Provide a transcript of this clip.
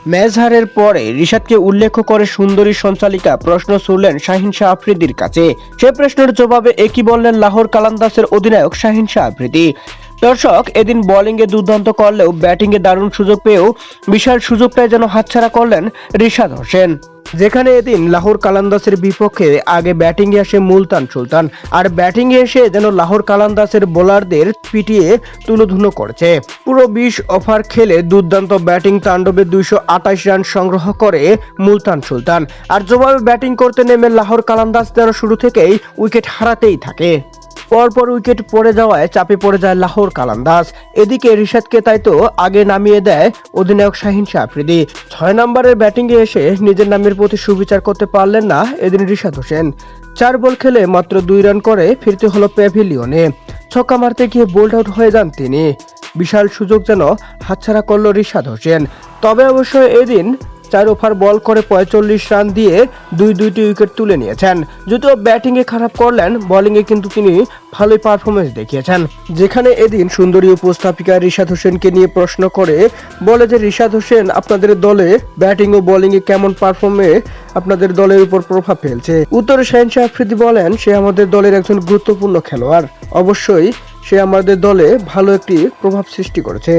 Match হারের পরে রিশাদকে উল্লেখ করে সুন্দরী সঞ্চালিকা প্রশ্ন ছুড়লেন শাহিন শাহ আফ্রিদির কাছে। সে প্রশ্নের জবাবে একই বললেন লাহোর কালান্দাসের অধিনায়ক শাহিন শাহ আফ্রিদি। দর্শক, এদিন বোলিংয়ে দুর্দান্ত করলেও ব্যাটিংয়ে দারুণ সুযোগ পেয়েও বিশাল সুযোগটাই যেন হাতছাড়া করলেন রিশাদ হোসেন। যেখানে এদিন লাহোর কালান্দাসের বিপক্ষে আগে ব্যাটিংয়ে আসে মুলতান সুলতান, আর ব্যাটিংয়ে এসে যেন লাহোর কালান্দাসের বোলারদের পিটিয়ে তুলোধুনো করেছে। পুরো 20 ওভার খেলে দুর্দান্ত ব্যাটিং তাণ্ডবে 228 রান সংগ্রহ করে মুলতান সুলতান। আর জবাবে ব্যাটিং করতে নেমে লাহোর কালান্দাস যেন শুরু থেকেই উইকেট হারাতেই থাকে। পরপর উইকেট পড়ে যাওয়ায় চাপে পড়ে যায় লাহোর কালান্দাস। এদিকে রিশাদকে তাই তো আগে নামিয়ে দেয় অধিনায়ক শাহিন শাহ আফ্রিদি। 6 নম্বরের ব্যাটিংয়ে এসে নিজের নামের প্রতি সুবিচার করতে পারলেন না এদিন রিশাদ হোসেন। 4 বল খেলে মাত্র 2 রান করে ফিরতে হলো প্যাভিলিয়নে। ছক্কা মারতে গিয়ে বোল্ড আউট হয়ে যান তিনি। বিশাল সুযোগ যেন হাতছাড়া করল রিশাদ হোসেন। তবে অবশ্য এদিন 4 ওভার বল করে 45 রান দিয়ে দুইটি উইকেট তুলে নিয়েছেন। যদিও ব্যাটিংয়ে খারাপ করলেন, বোলিংয়ে কিন্তু তিনি ভালোই পারফরমেন্স দেখিয়েছেন। যেখানে এদিন সুন্দরী উপস্থাপিকা রিশাদ হোসেনকে নিয়ে প্রশ্ন করে বলে যে, রিশাদ হোসেন আপনাদের দলে ব্যাটিং ও বোলিংয়ে কেমন পারফর্মে আপনাদের দলের উপর প্রভাব ফেলছে? উত্তরে শাহিন শাহ আফ্রিদি বলেন, সে আমাদের দলের একজন গুরুত্বপূর্ণ খেলোয়াড়। অবশ্যই সে আমাদের দলে ভালো একটি প্রভাব সৃষ্টি করেছে।